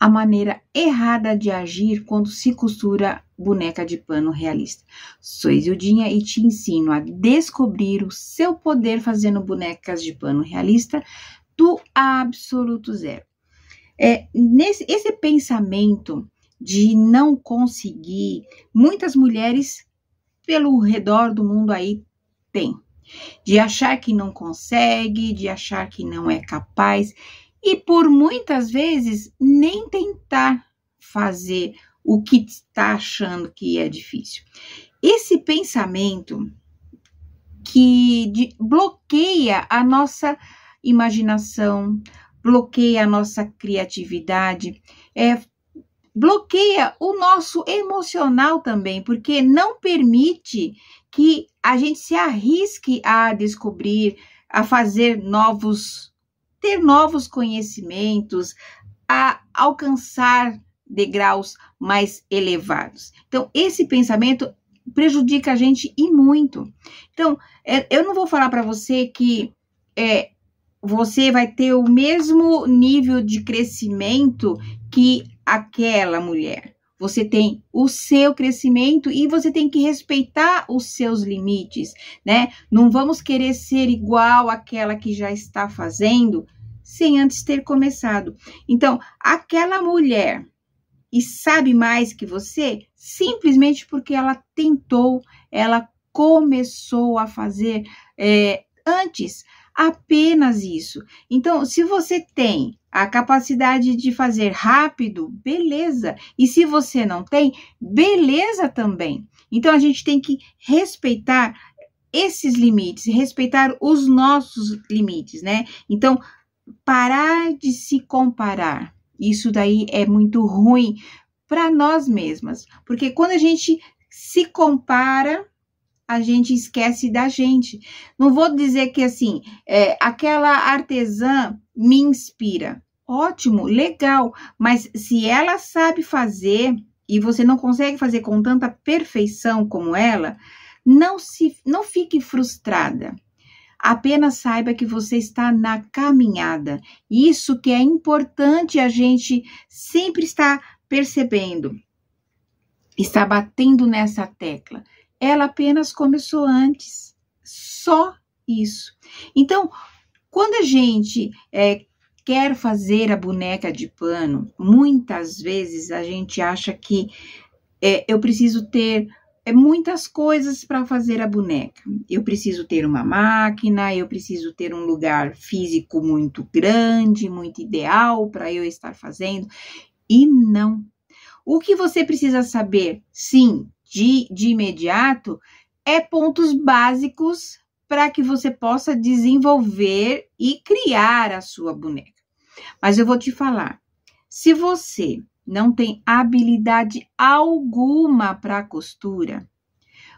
a maneira errada de agir quando se costura boneca de pano realista. Sou Isildinha e te ensino a descobrir o seu poder fazendo bonecas de pano realista do absoluto zero. Esse pensamento de não conseguir, muitas mulheres pelo redor do mundo aí têm. De achar que não consegue, de achar que não é capaz e por muitas vezes nem tentar fazer o que está achando que é difícil. Esse pensamento que bloqueia a nossa imaginação, bloqueia a nossa criatividade, bloqueia o nosso emocional também, porque não permite que a gente se arrisque a descobrir, a ter novos conhecimentos, a alcançar degraus mais elevados. Então, esse pensamento prejudica a gente e muito. Então, eu não vou falar para você que você vai ter o mesmo nível de crescimento que aquela mulher. Você tem o seu crescimento e você tem que respeitar os seus limites, né? Não vamos querer ser igual àquela que já está fazendo sem antes ter começado. Então, aquela mulher e sabe mais que você simplesmente porque ela tentou, ela começou a fazer antes. Apenas isso. Então, se você tem a capacidade de fazer rápido, beleza. E se você não tem, beleza também. Então, a gente tem que respeitar esses limites, respeitar os nossos limites, né? Então, parar de se comparar. Isso daí é muito ruim para nós mesmas. Porque quando a gente se compara, a gente esquece da gente. Não vou dizer que assim, aquela artesã me inspira. Ótimo, legal, mas se ela sabe fazer e você não consegue fazer com tanta perfeição como ela, não fique frustrada. Apenas saiba que você está na caminhada. Isso que é importante a gente sempre estar percebendo, está batendo nessa tecla. Ela apenas começou antes, só isso. Então, quando a gente quer fazer a boneca de pano, muitas vezes a gente acha que eu preciso ter muitas coisas para fazer a boneca. Eu preciso ter uma máquina, eu preciso ter um lugar físico muito grande, muito ideal para eu estar fazendo. E não. O que você precisa saber, sim, de imediato, é pontos básicos para que você possa desenvolver e criar a sua boneca. Mas eu vou te falar, se você não tem habilidade alguma para costura,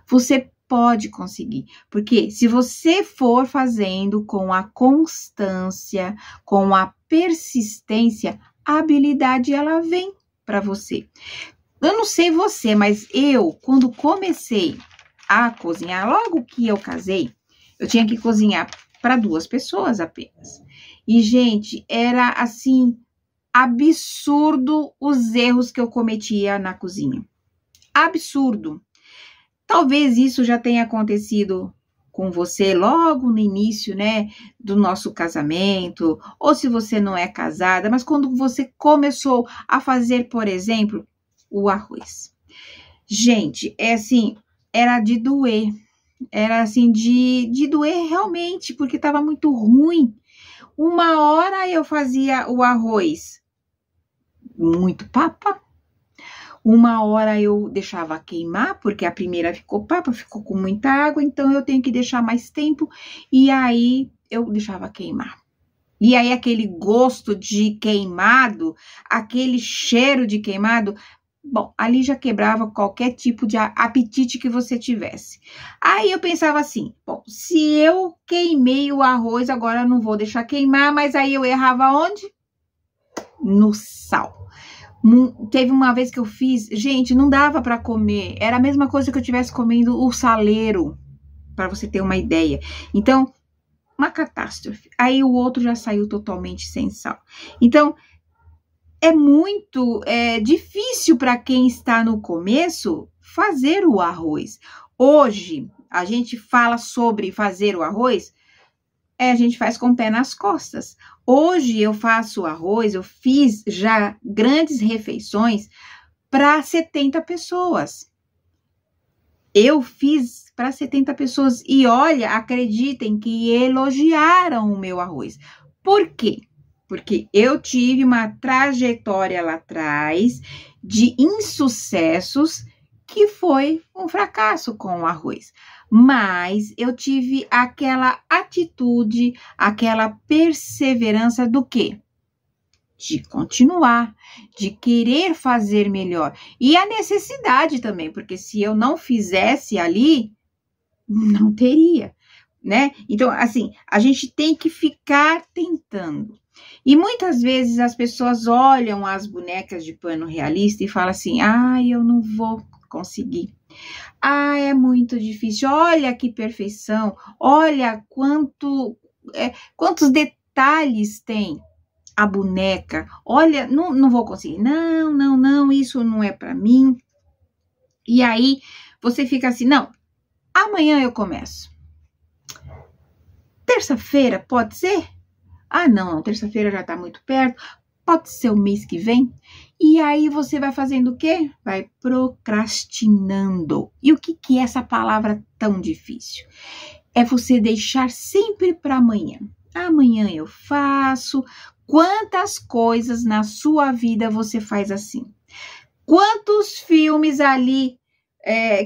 você pode conseguir. Porque se você for fazendo com a constância, com a persistência, a habilidade ela vem para você. Eu não sei você, mas eu, quando comecei a cozinhar, logo que eu casei, eu tinha que cozinhar para 2 pessoas apenas. E, gente, era assim, absurdo os erros que eu cometia na cozinha. Absurdo. Talvez isso já tenha acontecido com você logo no início, né, do nosso casamento, ou se você não é casada, mas quando você começou a fazer, por exemplo, o arroz. Gente, assim, era de doer. Era assim, de doer realmente, porque estava muito ruim. Uma hora eu fazia o arroz muito papa. Uma hora eu deixava queimar, porque a primeira ficou papa, ficou com muita água, então eu tenho que deixar mais tempo. E aí eu deixava queimar. E aí aquele gosto de queimado, aquele cheiro de queimado, bom, ali já quebrava qualquer tipo de apetite que você tivesse. Aí eu pensava assim, bom, se eu queimei o arroz, agora eu não vou deixar queimar, mas aí eu errava onde? No sal. Teve uma vez que eu fiz, gente, não dava para comer, era a mesma coisa que eu estivesse comendo o saleiro, para você ter uma ideia. Então, uma catástrofe. Aí o outro já saiu totalmente sem sal. Então, é muito difícil para quem está no começo fazer o arroz. Hoje, a gente fala sobre fazer o arroz, a gente faz com o pé nas costas. Hoje eu faço arroz, eu fiz já grandes refeições para 70 pessoas. Eu fiz para 70 pessoas e olha, acreditem que elogiaram o meu arroz. Por quê? Porque eu tive uma trajetória lá atrás de insucessos que foi um fracasso com o arroz. Mas eu tive aquela atitude, aquela perseverança do quê? De continuar, de querer fazer melhor. E a necessidade também, porque se eu não fizesse ali, não teria, né? Então, assim, a gente tem que ficar tentando. E muitas vezes as pessoas olham as bonecas de pano realista e falam assim, eu não vou conseguir. É muito difícil. Olha que perfeição. Olha quantos detalhes tem a boneca. Olha, não vou conseguir. Não, isso não é para mim. E aí você fica assim, não, amanhã eu começo. Terça-feira, pode ser? Não, terça-feira já tá muito perto. Pode ser o mês que vem. E aí você vai fazendo o quê? Vai procrastinando. E o que é essa palavra tão difícil? É você deixar sempre para amanhã. Amanhã eu faço. Quantas coisas na sua vida você faz assim? Quantos filmes ali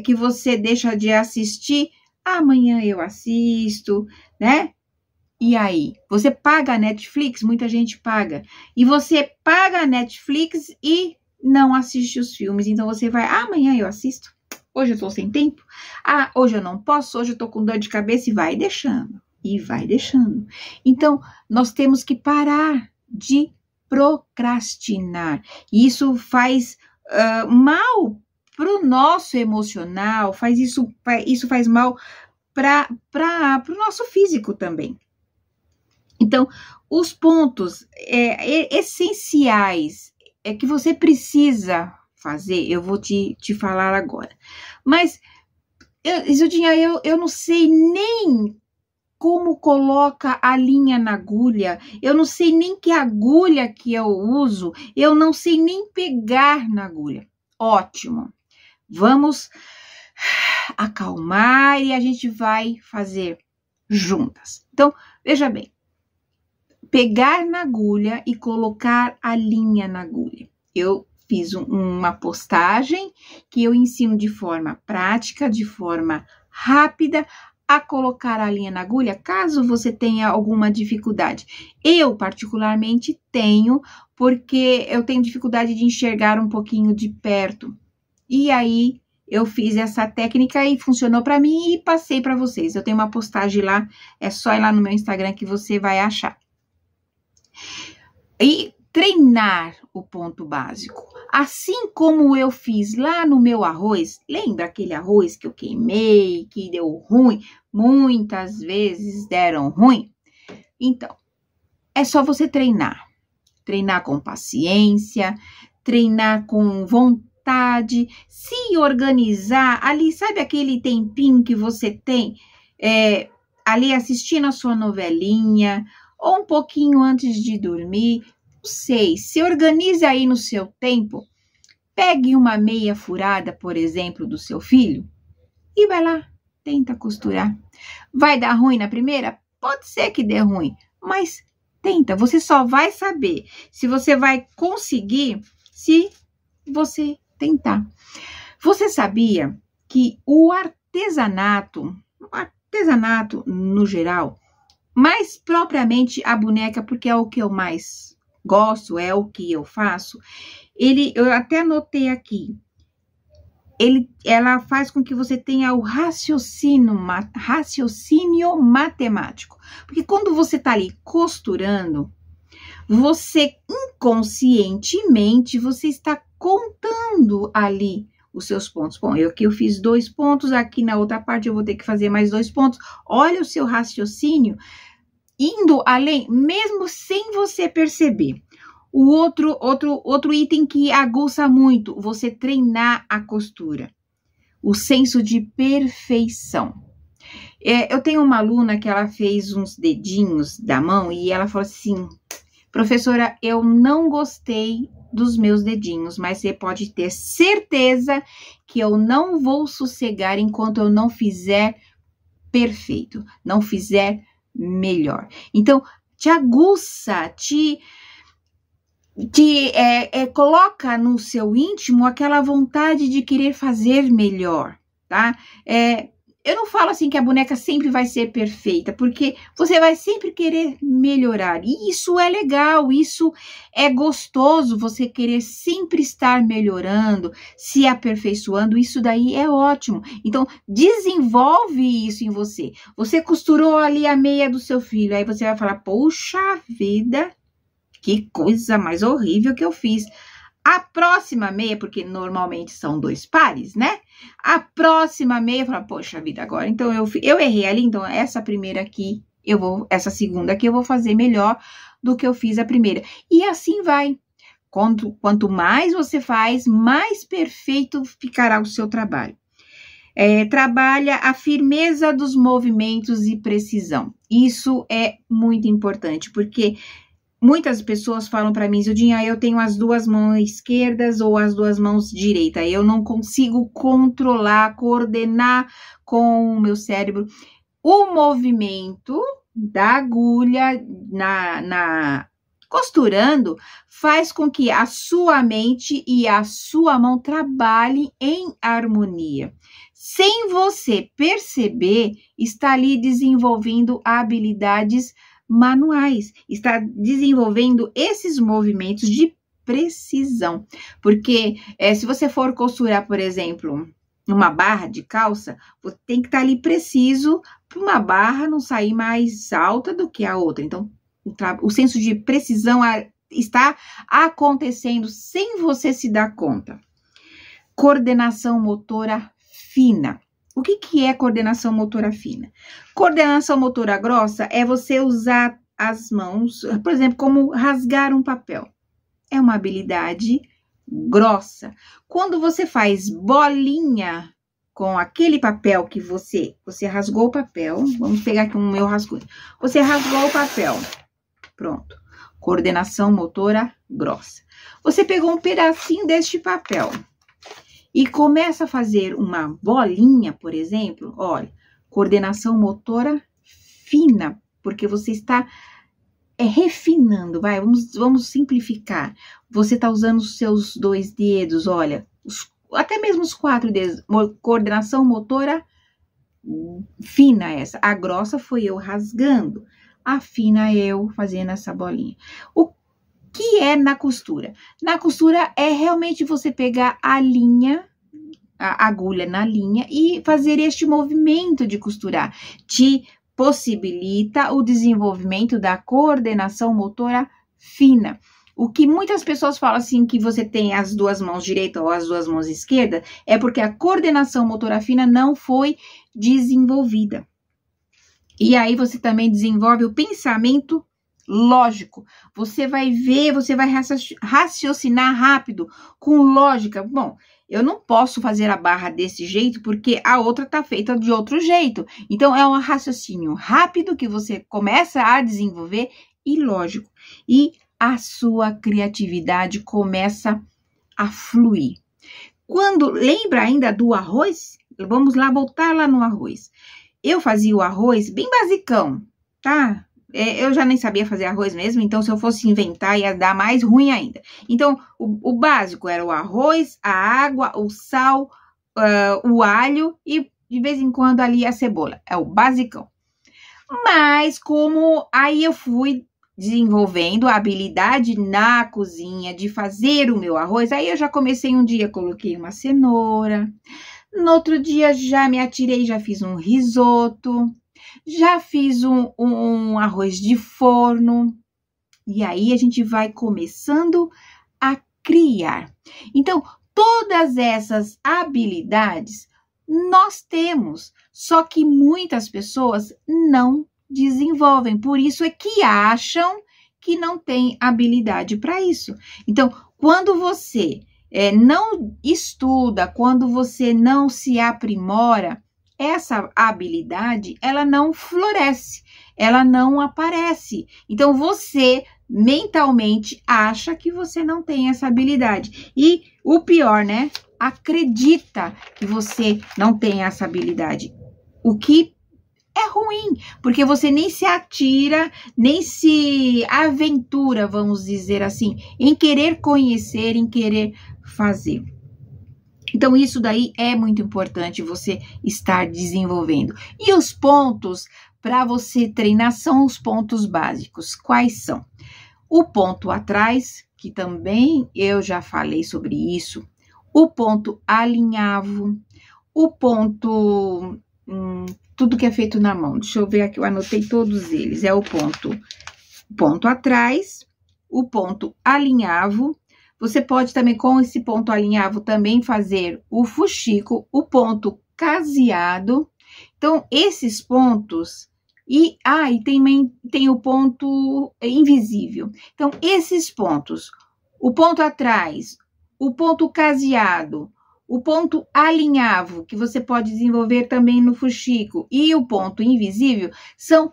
que você deixa de assistir? Amanhã eu assisto, né? E aí, você paga a Netflix? Muita gente paga. E você paga a Netflix e não assiste os filmes. Então, você vai, amanhã eu assisto. Hoje eu tô sem tempo. Hoje eu não posso. Hoje eu tô com dor de cabeça. E vai deixando. E vai deixando. Então, nós temos que parar de procrastinar. E isso faz mal pro nosso emocional. Isso faz mal para o nosso físico também. Então, os pontos essenciais que você precisa fazer, eu vou te falar agora. Mas, Isildinha, eu não sei nem como coloca a linha na agulha, eu não sei nem que agulha que eu uso, eu não sei nem pegar na agulha. Ótimo, vamos acalmar e a gente vai fazer juntas. Então, veja bem. Pegar na agulha e colocar a linha na agulha. Eu fiz uma postagem que eu ensino de forma prática, de forma rápida, a colocar a linha na agulha, caso você tenha alguma dificuldade. Eu, particularmente, tenho, porque eu tenho dificuldade de enxergar um pouquinho de perto. E aí, eu fiz essa técnica e funcionou para mim e passei para vocês. Eu tenho uma postagem lá, é só ir lá no meu Instagram que você vai achar. E treinar o ponto básico. Assim como eu fiz lá no meu arroz, lembra aquele arroz que eu queimei, que deu ruim? Muitas vezes deram ruim. Então, é só você treinar. Treinar com paciência, treinar com vontade, se organizar. Ali, sabe aquele tempinho que você tem ali assistindo a sua novelinha, ou um pouquinho antes de dormir, não sei, se organize aí no seu tempo, pegue uma meia furada, por exemplo, do seu filho, e vai lá, tenta costurar. Vai dar ruim na primeira? Pode ser que dê ruim, mas tenta, você só vai saber se você vai conseguir se você tentar. Você sabia que o artesanato no geral, mais propriamente a boneca, porque é o que eu mais gosto, é o que eu faço, eu até anotei aqui, ela faz com que você tenha o raciocínio matemático, porque quando você está ali costurando, você inconscientemente, você está contando ali os seus pontos. Bom, eu fiz 2 pontos, aqui na outra parte eu vou ter que fazer mais 2 pontos. Olha o seu raciocínio indo além, mesmo sem você perceber. O outro item que aguça muito, você treinar a costura. O senso de perfeição. Eu tenho uma aluna que ela fez uns dedinhos da mão e ela falou assim, professora, eu não gostei dos meus dedinhos, mas você pode ter certeza que eu não vou sossegar enquanto eu não fizer perfeito, não fizer melhor. Então, te aguça, coloca no seu íntimo aquela vontade de querer fazer melhor, tá? Eu não falo assim que a boneca sempre vai ser perfeita, porque você vai sempre querer melhorar. E isso é legal, isso é gostoso, você querer sempre estar melhorando, se aperfeiçoando, isso daí é ótimo. Então, desenvolve isso em você. Você costurou ali a meia do seu filho, aí você vai falar, poxa vida, que coisa mais horrível que eu fiz. A próxima meia, porque normalmente são 2 pares, né? A próxima meia, fala, poxa vida, agora, então eu errei ali, então essa primeira aqui, essa segunda aqui eu vou fazer melhor do que eu fiz a primeira. E assim vai. Quanto mais você faz, mais perfeito ficará o seu trabalho. Trabalha a firmeza dos movimentos e precisão. Isso é muito importante, porque muitas pessoas falam para mim, Zildinha, eu tenho as 2 mãos esquerdas ou as 2 mãos direitas, eu não consigo controlar, coordenar com o meu cérebro o movimento da agulha costurando, faz com que a sua mente e a sua mão trabalhem em harmonia. Sem você perceber, está ali desenvolvendo habilidades manuais, está desenvolvendo esses movimentos de precisão, porque se você for costurar, por exemplo, uma barra de calça, você tem que estar ali preciso para uma barra não sair mais alta do que a outra. Então, o senso de precisão está acontecendo sem você se dar conta. Coordenação motora fina. O que é coordenação motora fina? Coordenação motora grossa é você usar as mãos, por exemplo, como rasgar um papel. É uma habilidade grossa. Quando você faz bolinha com aquele papel que você rasgou o papel, vamos pegar aqui um meu rascunho. Você rasgou o papel, pronto. Coordenação motora grossa. Você pegou um pedacinho deste papel e começa a fazer uma bolinha, por exemplo, olha, coordenação motora fina, porque você está refinando, vamos simplificar. Você está usando os seus 2 dedos, olha, até mesmo os 4 dedos, coordenação motora fina essa. A grossa foi eu rasgando, a fina eu fazendo essa bolinha. O que é na costura? Na costura é realmente você pegar a linha, a agulha na linha e fazer este movimento de costurar. Te possibilita o desenvolvimento da coordenação motora fina. O que muitas pessoas falam assim, que você tem as 2 mãos direita ou as 2 mãos esquerda, é porque a coordenação motora fina não foi desenvolvida. E aí você também desenvolve o pensamento lógico. Você vai ver, você vai raciocinar rápido, com lógica. Bom, eu não posso fazer a barra desse jeito porque a outra tá feita de outro jeito. Então, é um raciocínio rápido que você começa a desenvolver e lógico. E a sua criatividade começa a fluir. Lembra ainda do arroz? Vamos lá, voltar lá no arroz. Eu fazia o arroz bem basicão, tá? Eu já nem sabia fazer arroz mesmo, então se eu fosse inventar ia dar mais ruim ainda. Então, o básico era o arroz, a água, o sal, o alho e de vez em quando ali a cebola. É o basicão. Mas como aí eu fui desenvolvendo a habilidade na cozinha de fazer o meu arroz, aí eu já comecei um dia, coloquei uma cenoura. No outro dia já me atirei, já fiz um risoto. Já fiz um arroz de forno. E aí a gente vai começando a criar. Então, todas essas habilidades nós temos, só que muitas pessoas não desenvolvem. Por isso é que acham que não tem habilidade para isso. Então, quando você não estuda, quando você não se aprimora, essa habilidade, ela não floresce, ela não aparece. Então, você mentalmente acha que você não tem essa habilidade. E o pior, né? Acredita que você não tem essa habilidade. O que é ruim, porque você nem se atira, nem se aventura, vamos dizer assim, em querer conhecer, em querer fazer. Então, isso daí é muito importante você estar desenvolvendo. E os pontos para você treinar são os pontos básicos. Quais são? O ponto atrás, que também eu já falei sobre isso. O ponto alinhavo. O ponto... tudo que é feito na mão. Deixa eu ver aqui, eu anotei todos eles. É o ponto atrás, o ponto alinhavo. Você pode também, com esse ponto alinhavo, também fazer o fuxico, o ponto caseado. Então, esses pontos... E também tem o ponto invisível. Então, esses pontos, o ponto atrás, o ponto caseado, o ponto alinhavo, que você pode desenvolver também no fuxico, e o ponto invisível, são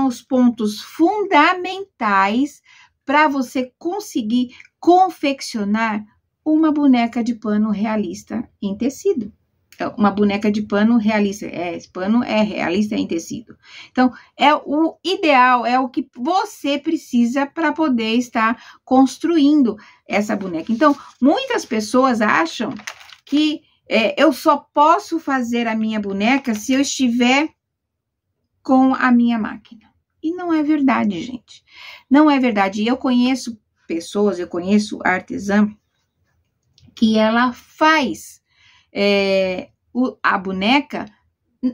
os pontos fundamentais para você conseguir confeccionar uma boneca de pano realista em tecido. Uma boneca de pano realista, esse pano é realista em tecido. Então, é o ideal, é o que você precisa para poder estar construindo essa boneca. Então, muitas pessoas acham que eu só posso fazer a minha boneca se eu estiver com a minha máquina. E não é verdade, gente. Não é verdade. Eu conheço pessoas, eu conheço artesã que ela faz... a boneca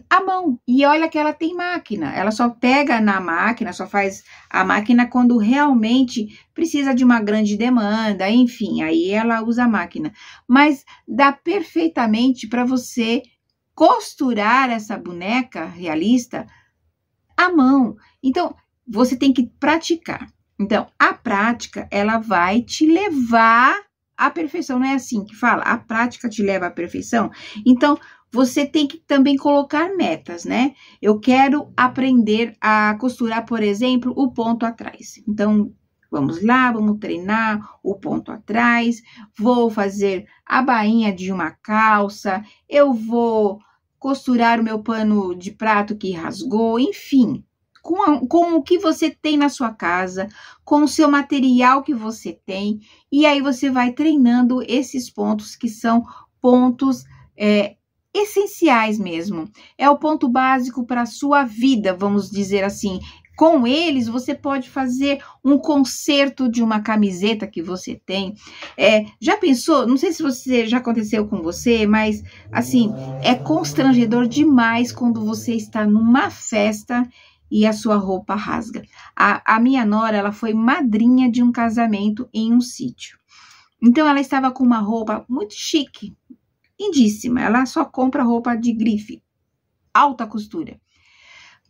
à mão, e olha que ela tem máquina, ela só pega na máquina, só faz a máquina quando realmente precisa de uma grande demanda, enfim, aí ela usa a máquina, mas dá perfeitamente para você costurar essa boneca realista à mão. Então, você tem que praticar. Então, a prática, ela vai te levar à perfeição, não é assim que fala? A prática te leva à perfeição. Então, você tem que também colocar metas, né? Eu quero aprender a costurar, por exemplo, o ponto atrás. Então, vamos lá, vamos treinar o ponto atrás, vou fazer a bainha de uma calça, eu vou costurar o meu pano de prato que rasgou, enfim. Com o que você tem na sua casa, com o seu material que você tem, e aí você vai treinando esses pontos que são pontos essenciais mesmo. É o ponto básico para a sua vida, vamos dizer assim. Com eles, você pode fazer um conserto de uma camiseta que você tem. Já pensou? Não sei se já aconteceu com você, mas, assim, é constrangedor demais quando você está numa festa e a sua roupa rasga. A minha nora, ela foi madrinha de um casamento em um sítio. Então, ela estava com uma roupa muito chique, lindíssima. Ela só compra roupa de grife, alta costura.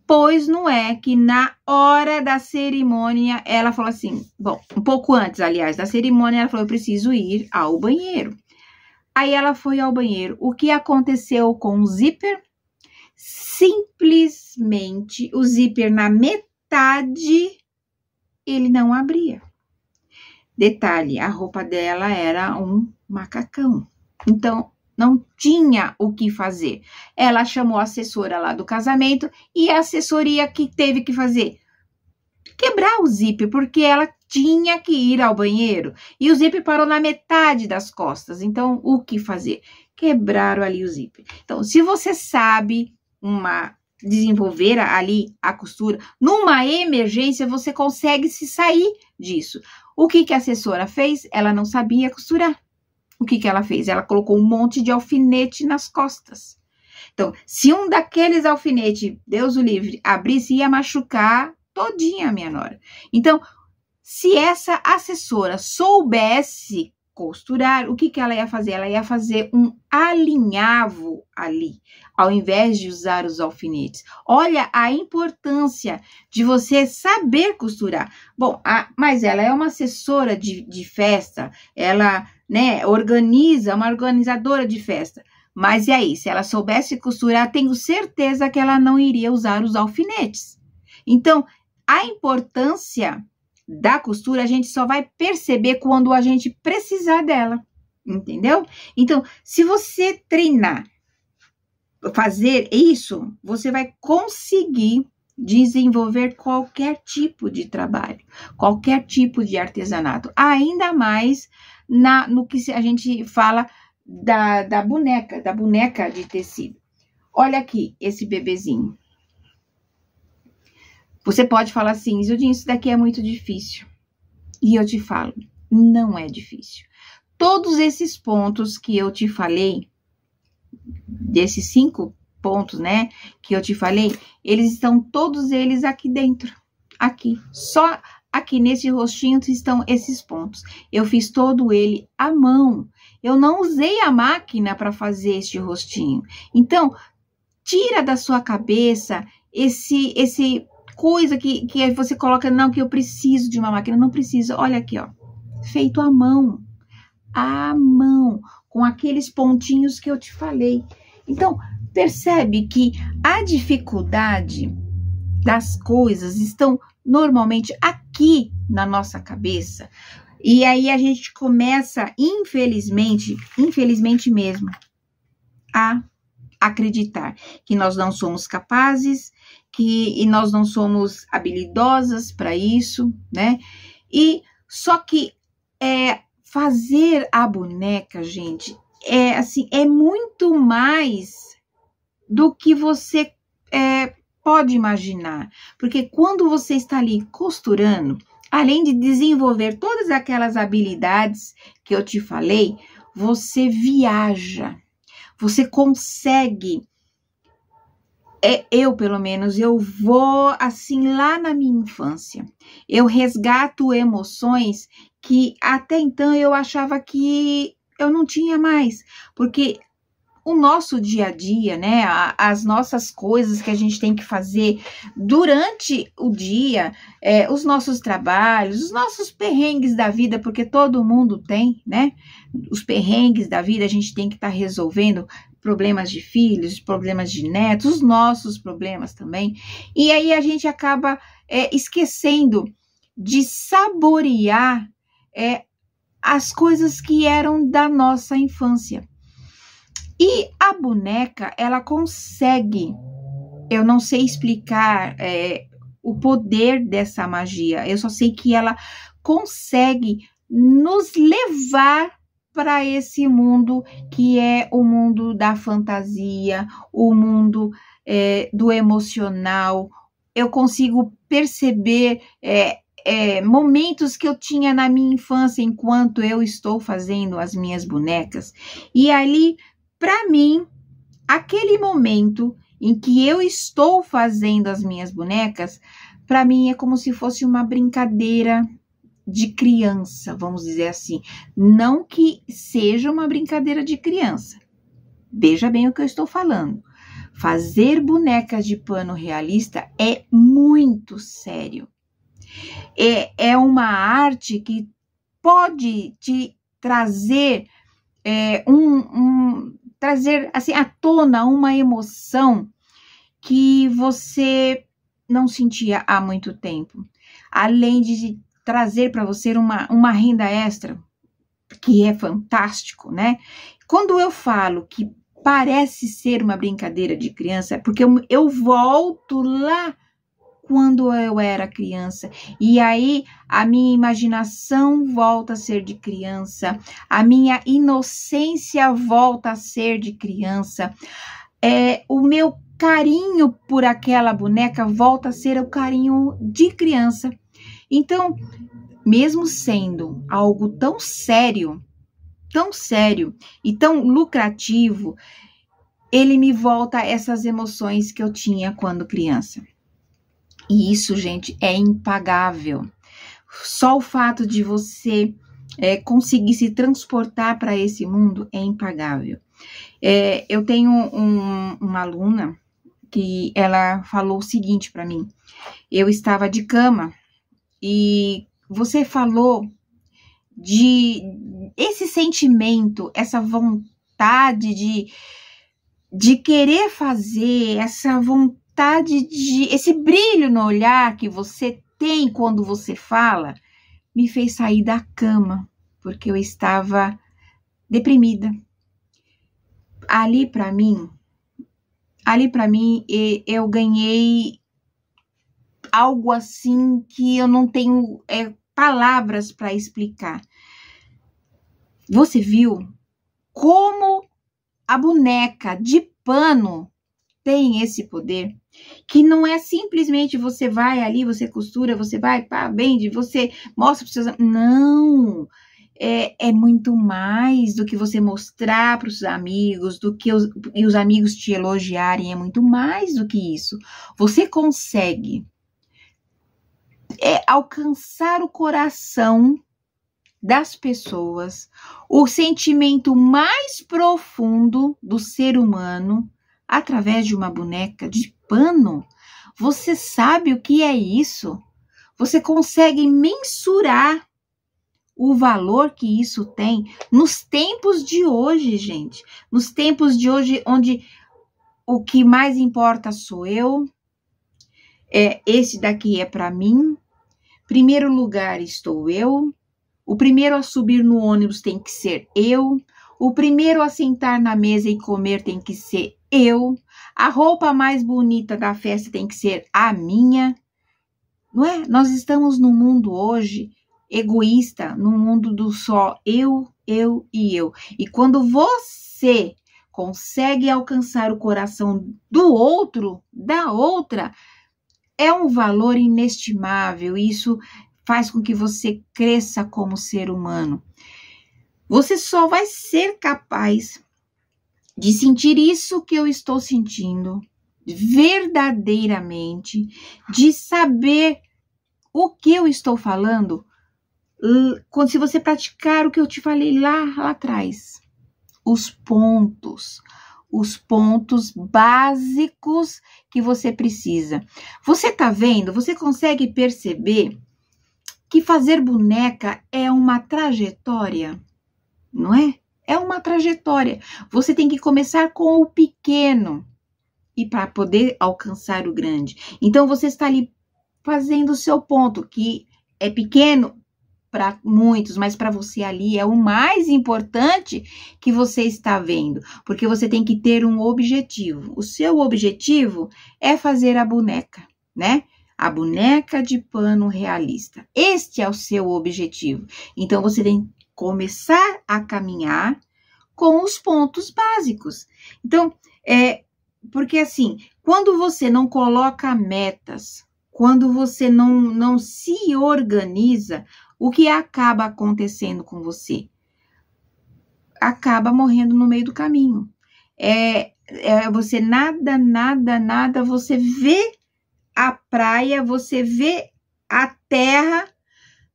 Pois não é que na hora da cerimônia, ela falou assim, bom, um pouco antes, aliás, da cerimônia, ela falou, eu preciso ir ao banheiro. Aí ela foi ao banheiro. O que aconteceu com o zíper? Simplesmente o zíper na metade, ele não abria. Detalhe, a roupa dela era um macacão. Então, não tinha o que fazer. Ela chamou a assessora lá do casamento e a assessoria que teve que fazer? Quebrar o zíper, porque ela tinha que ir ao banheiro. E o zíper parou na metade das costas. Então, o que fazer? Quebraram ali o zíper. Então, se você sabe desenvolver ali a costura, numa emergência, você consegue se sair disso. O que a assessora fez? Ela não sabia costurar. O que ela fez? Ela colocou um monte de alfinete nas costas. Então, se um daqueles alfinetes, Deus o livre, abrisse, ia machucar todinha a minha nora. Então, se essa assessora soubesse costurar, o que que ela ia fazer? Ela ia fazer um alinhavo ali, ao invés de usar os alfinetes. Olha a importância de você saber costurar. Bom, mas ela é uma assessora de festa, ela, né, organiza, uma organizadora de festa. Mas e aí, se ela soubesse costurar, tenho certeza que ela não iria usar os alfinetes. Então, a importância da costura a gente só vai perceber quando a gente precisar dela, entendeu? Então, se você treinar, fazer isso, você vai conseguir desenvolver qualquer tipo de trabalho, qualquer tipo de artesanato, ainda mais no que a gente fala da boneca de tecido. Olha aqui, esse bebezinho. Você pode falar assim, Isildinha, isso daqui é muito difícil. E eu te falo, não é difícil. Todos esses pontos que eu te falei, desses 5 pontos, né, que eu te falei, eles estão todos eles aqui dentro. Aqui, só aqui nesse rostinho estão esses pontos. Eu fiz todo ele à mão. Eu não usei a máquina para fazer este rostinho. Então, tira da sua cabeça esse coisa que você coloca, não, que eu preciso de uma máquina. Não precisa. Olha aqui, ó. Feito à mão, com aqueles pontinhos que eu te falei. Então, percebe que a dificuldade das coisas estão normalmente aqui na nossa cabeça. E aí a gente começa, infelizmente mesmo, a acreditar que nós não somos capazes, que nós não somos habilidosas para isso, né? E só que fazer a boneca, gente, é muito mais do que você pode imaginar. Porque quando você está ali costurando, além de desenvolver todas aquelas habilidades que eu te falei, você viaja. Você consegue, eu pelo menos, eu vou assim lá na minha infância. Eu resgato emoções que até então eu achava que eu não tinha mais. Porque o nosso dia a dia, né, as nossas coisas que a gente tem que fazer durante o dia, os nossos trabalhos, os nossos perrengues da vida, porque todo mundo tem, né, os perrengues da vida, a gente tem que estar resolvendo problemas de filhos, problemas de netos, os nossos problemas também, e aí a gente acaba esquecendo de saborear as coisas que eram da nossa infância. E a boneca, ela consegue, eu não sei explicar o poder dessa magia, eu só sei que ela consegue nos levar para esse mundo que é o mundo da fantasia, o mundo do emocional. Eu consigo perceber momentos que eu tinha na minha infância enquanto eu estou fazendo as minhas bonecas. E ali, para mim, aquele momento em que eu estou fazendo as minhas bonecas, para mim é como se fosse uma brincadeira de criança, vamos dizer assim. Não que seja uma brincadeira de criança. Veja bem o que eu estou falando. Fazer bonecas de pano realista é muito sério. É uma arte que pode te trazer trazer assim à tona uma emoção que você não sentia há muito tempo, além de trazer para você uma renda extra, que é fantástico, né? Quando eu falo que parece ser uma brincadeira de criança, é porque eu volto lá quando eu era criança, e aí a minha imaginação volta a ser de criança, a minha inocência volta a ser de criança, o meu carinho por aquela boneca volta a ser o carinho de criança. Então, mesmo sendo algo tão sério e tão lucrativo, ele me volta essas emoções que eu tinha quando criança. E isso, gente, é impagável. Só o fato de você conseguir se transportar para esse mundo é impagável. Eu tenho uma aluna que ela falou o seguinte para mim: eu estava de cama e você falou de esse sentimento, essa vontade de querer fazer, essa vontade esse brilho no olhar que você tem quando você fala, me fez sair da cama, porque eu estava deprimida. Ali para mim, eu ganhei algo assim que eu não tenho palavras para explicar. Você viu como a boneca de pano tem esse poder? Que não é simplesmente você vai ali, você costura, você vai, vende, você mostra para os seus amigos. Não! É muito mais do que você mostrar para os amigos, do que os amigos te elogiarem, é muito mais do que isso. Você consegue alcançar o coração das pessoas, o sentimento mais profundo do ser humano, através de uma boneca de pano. Você sabe o que é isso? Você consegue mensurar o valor que isso tem nos tempos de hoje, gente. Nos tempos de hoje, onde o que mais importa sou eu, esse daqui é para mim, primeiro lugar estou eu, o primeiro a subir no ônibus tem que ser eu, o primeiro a sentar na mesa e comer tem que ser eu, a roupa mais bonita da festa tem que ser a minha, não é? Nós estamos num mundo hoje egoísta, num mundo do só eu e eu. E quando você consegue alcançar o coração do outro, da outra, é um valor inestimável. Isso faz com que você cresça como ser humano. Você só vai ser capaz de sentir isso que eu estou sentindo verdadeiramente, de saber o que eu estou falando, se você praticar o que eu te falei lá atrás. Os pontos básicos que você precisa. Você tá vendo? Você consegue perceber que fazer boneca é uma trajetória, não é? É uma trajetória. Você tem que começar com o pequeno e para poder alcançar o grande. Então você está ali fazendo o seu ponto, que é pequeno para muitos, mas para você ali é o mais importante que você está vendo, porque você tem que ter um objetivo. O seu objetivo é fazer a boneca, né? A boneca de pano realista. Este é o seu objetivo. Então, você tem que começar a caminhar com os pontos básicos. Então, porque assim, quando você não coloca metas, quando você não se organiza, o que acaba acontecendo com você? Acaba morrendo no meio do caminho. Você nada, você vê a praia, você vê a terra,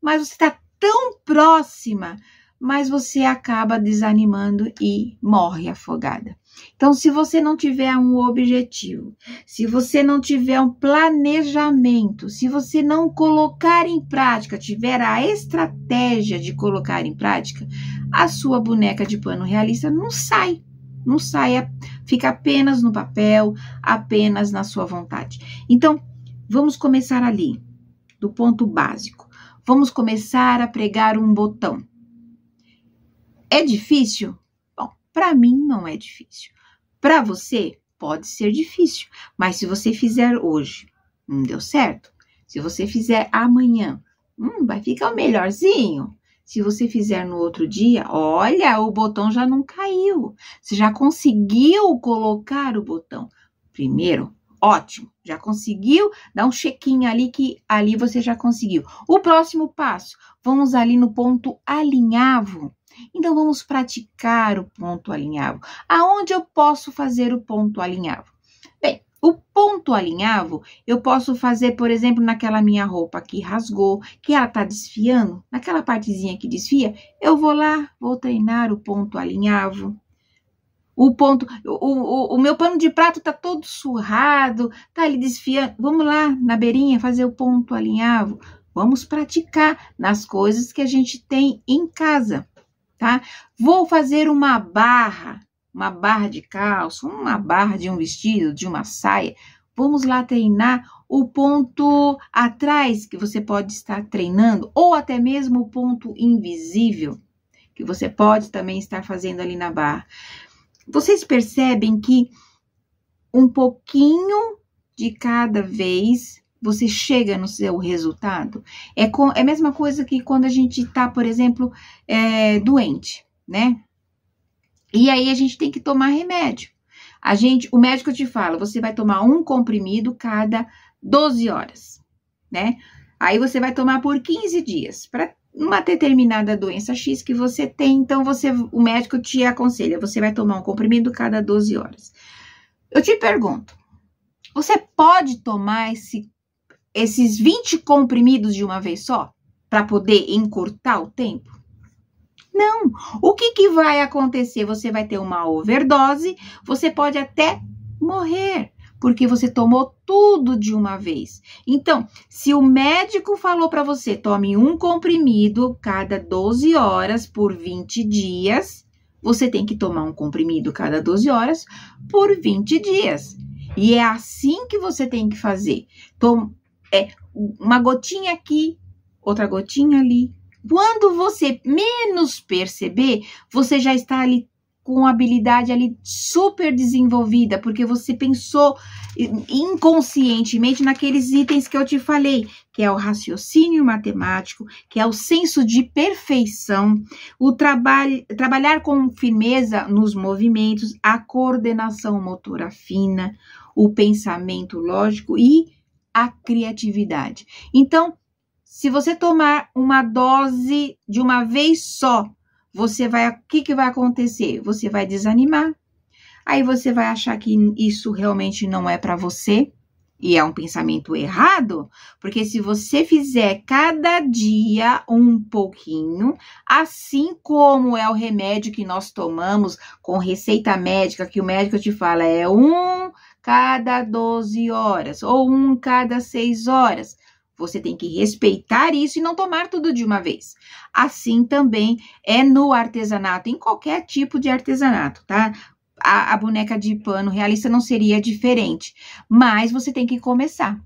mas você está tão próxima, mas você acaba desanimando e morre afogada. Então, se você não tiver um objetivo, se você não tiver um planejamento, se você não colocar em prática, tiver a estratégia de colocar em prática, a sua boneca de pano realista não sai, fica apenas no papel, apenas na sua vontade. Então, vamos começar ali, do ponto básico. Vamos começar a pregar um botão. É difícil? Bom, para mim não é difícil. Para você, pode ser difícil. Mas se você fizer hoje, não deu certo. Se você fizer amanhã, vai ficar o melhorzinho. Se você fizer no outro dia, olha, o botão já não caiu. Você já conseguiu colocar o botão. Primeiro, ótimo. Já conseguiu dar um check-in ali, que ali você já conseguiu. O próximo passo, vamos ali no ponto alinhavo. Então, vamos praticar o ponto alinhavo. Aonde eu posso fazer o ponto alinhavo? Bem, O ponto alinhavo, eu posso fazer, por exemplo, naquela minha roupa que rasgou, que ela tá desfiando, naquela partezinha que desfia, eu vou lá, vou treinar o ponto alinhavo. O meu pano de prato tá todo surrado, tá ali desfiando. Vamos lá, na beirinha, fazer o ponto alinhavo. Vamos praticar nas coisas que a gente tem em casa, tá? Vou fazer uma barra de calça, uma barra de um vestido, de uma saia. Vamos lá treinar o ponto atrás que você pode estar treinando, ou até mesmo o ponto invisível, que você pode também estar fazendo ali na barra. Vocês percebem que um pouquinho de cada vez você chega no seu resultado? É a mesma coisa que quando a gente tá, por exemplo, doente, né? E aí a gente tem que tomar remédio. O médico te fala, você vai tomar um comprimido cada 12 horas, né? Aí você vai tomar por 15 dias, para uma determinada doença X que você tem, então o médico te aconselha, você vai tomar um comprimido cada 12 horas. Eu te pergunto, você pode tomar esses 20 comprimidos de uma vez só, para poder encurtar o tempo? Não. O que vai acontecer? Você vai ter uma overdose, você pode até morrer, porque você tomou tudo de uma vez. Então, se o médico falou para você, tome um comprimido cada 12 horas por 20 dias, você tem que tomar um comprimido cada 12 horas por 20 dias. E é assim que você tem que fazer. Uma gotinha aqui, outra gotinha ali. Quando você menos perceber, você já está ali com a habilidade ali super desenvolvida, porque você pensou inconscientemente naqueles itens que eu te falei, que é o raciocínio matemático, que é o senso de perfeição, o trabalhar com firmeza nos movimentos, a coordenação motora fina, o pensamento lógico e a criatividade. Então, se você tomar uma dose de uma vez só, o que vai acontecer? Você vai desanimar, aí você vai achar que isso realmente não é para você, e é um pensamento errado, porque se você fizer cada dia um pouquinho, assim como é o remédio que nós tomamos com receita médica, que o médico te fala, é 1 cada 12 horas, ou 1 cada 6 horas, você tem que respeitar isso e não tomar tudo de uma vez. Assim também é no artesanato, em qualquer tipo de artesanato, tá? A boneca de pano realista não seria diferente, mas você tem que começar.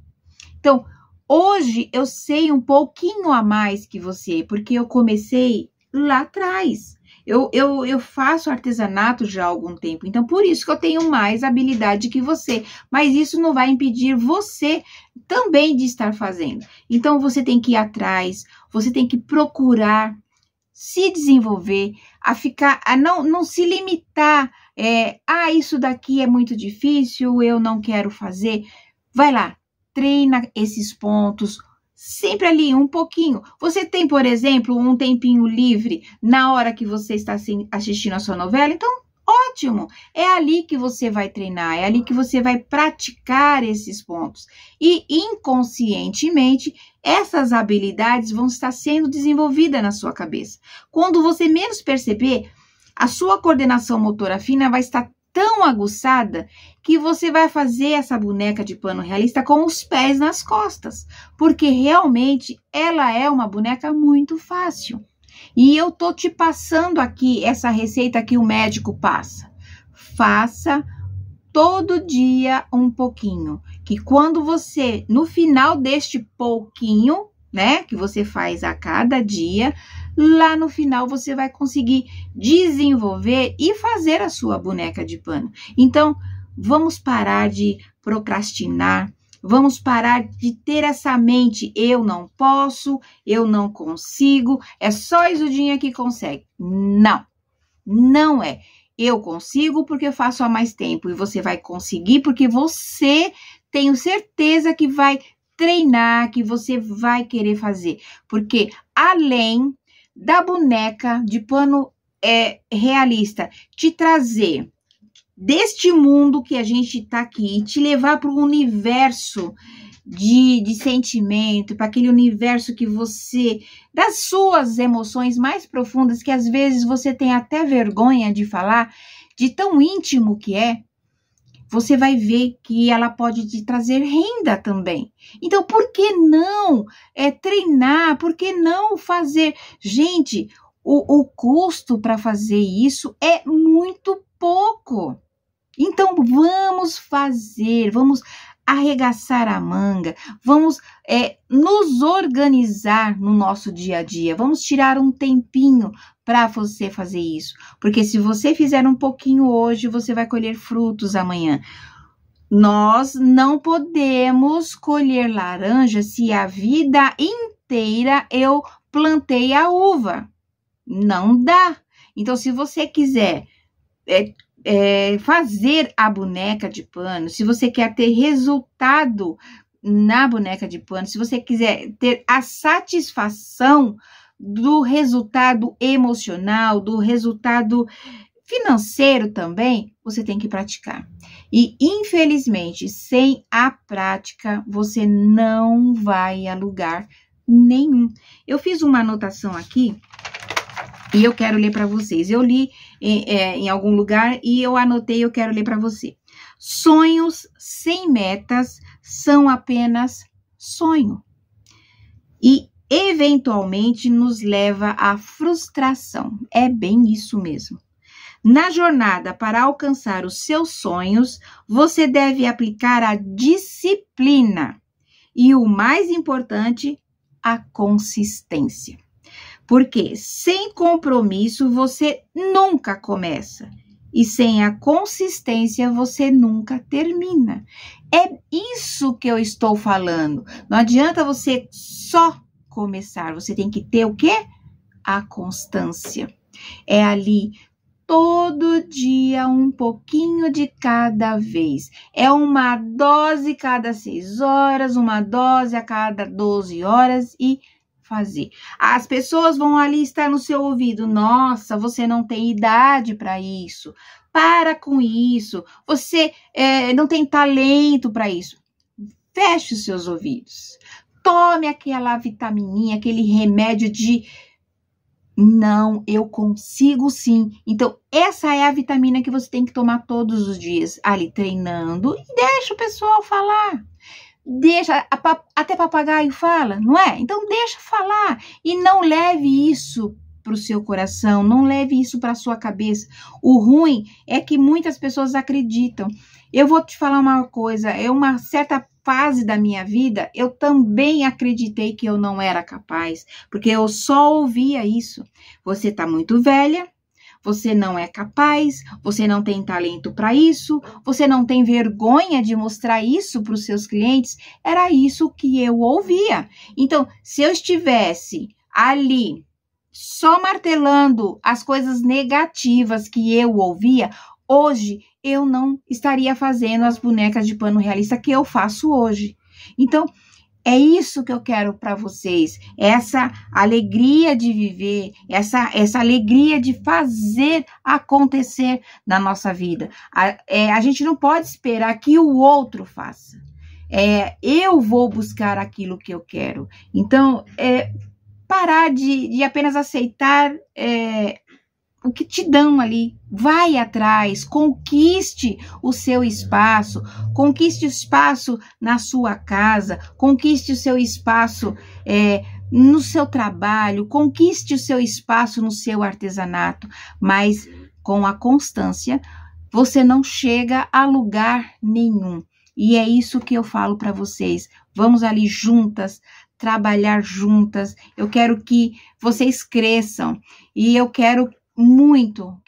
Então, hoje eu sei um pouquinho a mais que você, porque eu comecei lá atrás. Eu faço artesanato já há algum tempo, então por isso que eu tenho mais habilidade que você, mas isso não vai impedir você também de estar fazendo. Então você tem que ir atrás, você tem que procurar se desenvolver, a não se limitar, isso daqui é muito difícil, eu não quero fazer. Vai lá, treina esses pontos, sempre ali, um pouquinho. Você tem, por exemplo, um tempinho livre na hora que você está assistindo a sua novela? Então, ótimo! É ali que você vai treinar, é ali que você vai praticar esses pontos. E, inconscientemente, essas habilidades vão estar sendo desenvolvidas na sua cabeça. Quando você menos perceber, a sua coordenação motora fina vai estar tão aguçada que você vai fazer essa boneca de pano realista com os pés nas costas, porque realmente ela é uma boneca muito fácil. E eu tô te passando aqui essa receita que o médico passa. Faça todo dia um pouquinho, que quando você, no final deste pouquinho, né, que você faz a cada dia, lá no final você vai conseguir desenvolver e fazer a sua boneca de pano. Então, vamos parar de procrastinar, vamos parar de ter essa mente, eu não posso, eu não consigo, é só Isudinha que consegue. Não, não é. Eu consigo porque eu faço há mais tempo e você vai conseguir porque você tenho certeza que vai treinar, que você vai querer fazer. Porque além da boneca de pano realista te trazer deste mundo que a gente está aqui e te levar para um universo de sentimento, para aquele universo que você, das suas emoções mais profundas, que às vezes você tem até vergonha de falar, de tão íntimo que é, você vai ver que ela pode te trazer renda também. Então, por que não treinar? Por que não fazer? Gente, o custo para fazer isso é muito pouco. Então, vamos fazer, vamos arregaçar a manga, vamos nos organizar no nosso dia a dia, vamos tirar um tempinho para você fazer isso, porque se você fizer um pouquinho hoje, você vai colher frutos amanhã. Nós não podemos colher laranja se a vida inteira eu plantei a uva, não dá. Então, se você quiser fazer a boneca de pano, se você quer ter resultado na boneca de pano, se você quiser ter a satisfação do resultado emocional, do resultado financeiro também, você tem que praticar. E, infelizmente, sem a prática, você não vai a lugar nenhum. Eu fiz uma anotação aqui e eu quero ler para vocês. Eu li em algum lugar e eu anotei, eu quero ler para você. Sonhos sem metas são apenas sonho. E eventualmente nos leva à frustração. É bem isso mesmo. Na jornada para alcançar os seus sonhos, você deve aplicar a disciplina e, o mais importante, a consistência. Porque sem compromisso você nunca começa e sem a consistência você nunca termina. É isso que eu estou falando. Não adianta você só começar, você tem que ter o quê? A constância. É ali todo dia um pouquinho de cada vez. É uma dose cada 6 horas, uma dose a cada 12 horas e fazer. As pessoas vão ali estar no seu ouvido. Nossa, você não tem idade para isso. Para com isso. Você não tem talento para isso. Feche os seus ouvidos. Tome aquela vitamininha, aquele remédio de não, eu consigo sim. Então, essa é a vitamina que você tem que tomar todos os dias, ali treinando, e deixa o pessoal falar. Deixa, até papagaio fala, não é? Então, deixa falar e não leve isso para o seu coração, não leve isso para a sua cabeça. O ruim é que muitas pessoas acreditam. Eu vou te falar uma coisa, uma certa fase da minha vida, eu também acreditei que eu não era capaz, porque eu só ouvia isso. Você está muito velha, você não é capaz, você não tem talento para isso, você não tem vergonha de mostrar isso para os seus clientes. Era isso que eu ouvia. Então, se eu estivesse ali só martelando as coisas negativas que eu ouvia, hoje eu não estaria fazendo as bonecas de pano realista que eu faço hoje. Então, é isso que eu quero para vocês, essa alegria de viver, essa alegria de fazer acontecer na nossa vida. A gente não pode esperar que o outro faça. Eu vou buscar aquilo que eu quero. Então, parar de apenas aceitar o que te dão ali. Vai atrás, conquiste o seu espaço, conquiste o espaço na sua casa, conquiste o seu espaço no seu trabalho, conquiste o seu espaço no seu artesanato, mas com a constância você não chega a lugar nenhum. E é isso que eu falo para vocês. Vamos ali juntas, trabalhar juntas. Eu quero que vocês cresçam e eu quero muito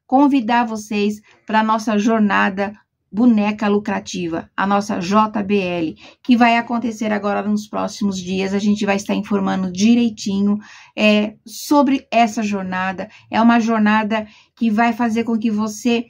convidar vocês para a nossa jornada Boneca Lucrativa, a nossa JBL, que vai acontecer agora nos próximos dias. A gente vai estar informando direitinho sobre essa jornada. É uma jornada que vai fazer com que você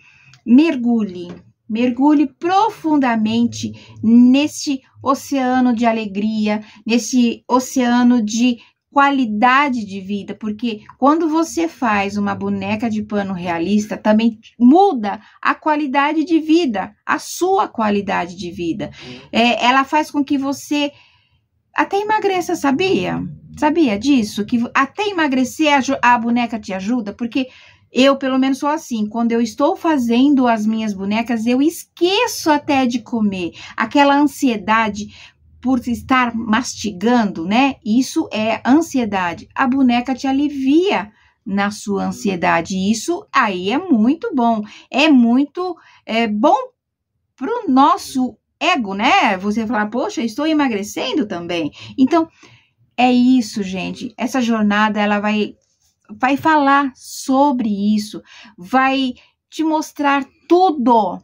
mergulhe profundamente nesse oceano de alegria, nesse oceano de qualidade de vida, porque quando você faz uma boneca de pano realista, também muda a qualidade de vida, a sua qualidade de vida. Ela faz com que você até emagreça, sabia? Sabia disso? Que até emagrecer a boneca te ajuda, porque eu, pelo menos, sou assim. Quando eu estou fazendo as minhas bonecas, eu esqueço até de comer. Aquela ansiedade por estar mastigando, né? Isso é ansiedade. A boneca te alivia na sua ansiedade. Isso aí é muito bom. É muito bom para o nosso ego, né? Você falar, poxa, estou emagrecendo também. Então, é isso, gente. Essa jornada, ela vai falar sobre isso, vai te mostrar tudo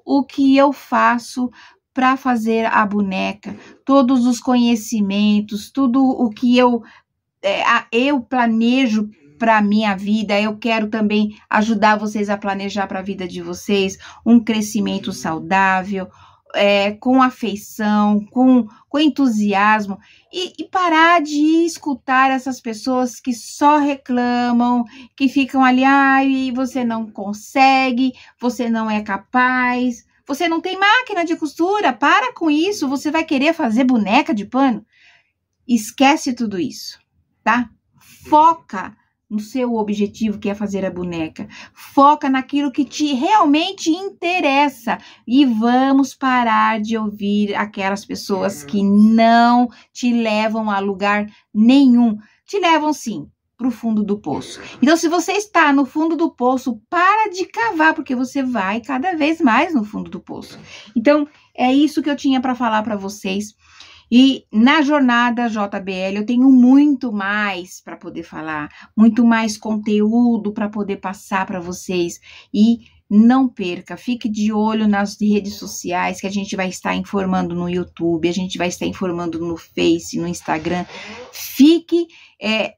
o que eu faço para fazer a boneca, todos os conhecimentos, tudo o que eu planejo para a minha vida. Eu quero também ajudar vocês a planejar para a vida de vocês um crescimento saudável, com afeição, com entusiasmo, e parar de escutar essas pessoas que só reclamam, que ficam ali, ai, você não consegue, você não é capaz, você não tem máquina de costura, para com isso, você vai querer fazer boneca de pano? Esquece tudo isso, tá? Foca no seu objetivo, que é fazer a boneca. Foca naquilo que te realmente interessa. E vamos parar de ouvir aquelas pessoas que não te levam a lugar nenhum. Te levam, sim, para o fundo do poço. Então, se você está no fundo do poço, para de cavar, porque você vai cada vez mais no fundo do poço. Então, é isso que eu tinha para falar para vocês. E na jornada JBL eu tenho muito mais para poder falar, muito mais conteúdo para poder passar para vocês. E não perca, fique de olho nas redes sociais, que a gente vai estar informando no YouTube, a gente vai estar informando no Face, no Instagram. Fique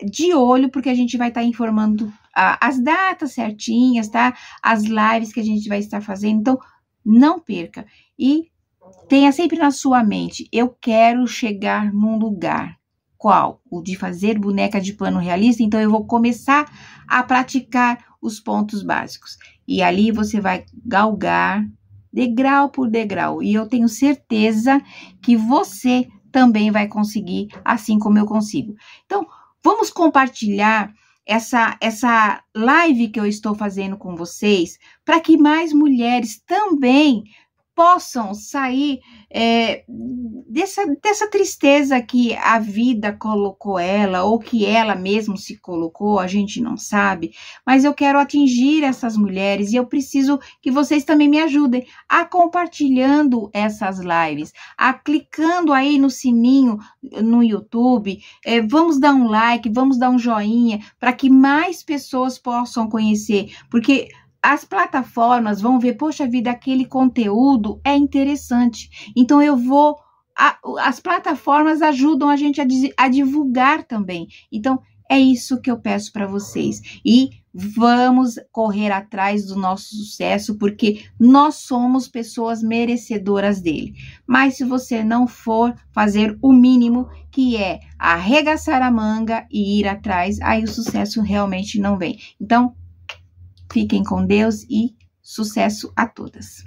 de olho, porque a gente vai estar informando as datas certinhas, tá? As lives que a gente vai estar fazendo. Então, não perca. E tenha sempre na sua mente, eu quero chegar num lugar. Qual? O de fazer boneca de pano realista. Então, eu vou começar a praticar os pontos básicos. E ali você vai galgar degrau por degrau. E eu tenho certeza que você também vai conseguir, assim como eu consigo. Então, vamos compartilhar essa live que eu estou fazendo com vocês, para que mais mulheres também possam sair dessa tristeza que a vida colocou ela, ou que ela mesma se colocou, a gente não sabe, mas eu quero atingir essas mulheres e eu preciso que vocês também me ajudem a compartilhando essas lives, a clicando aí no sininho no YouTube, vamos dar um like, vamos dar um joinha, para que mais pessoas possam conhecer, porque as plataformas vão ver, poxa vida, aquele conteúdo é interessante. Então, as plataformas ajudam a gente a divulgar também. Então, é isso que eu peço para vocês. E vamos correr atrás do nosso sucesso, porque nós somos pessoas merecedoras dele. Mas se você não for fazer o mínimo, que é arregaçar a manga e ir atrás, aí o sucesso realmente não vem. Então, fiquem com Deus e sucesso a todas.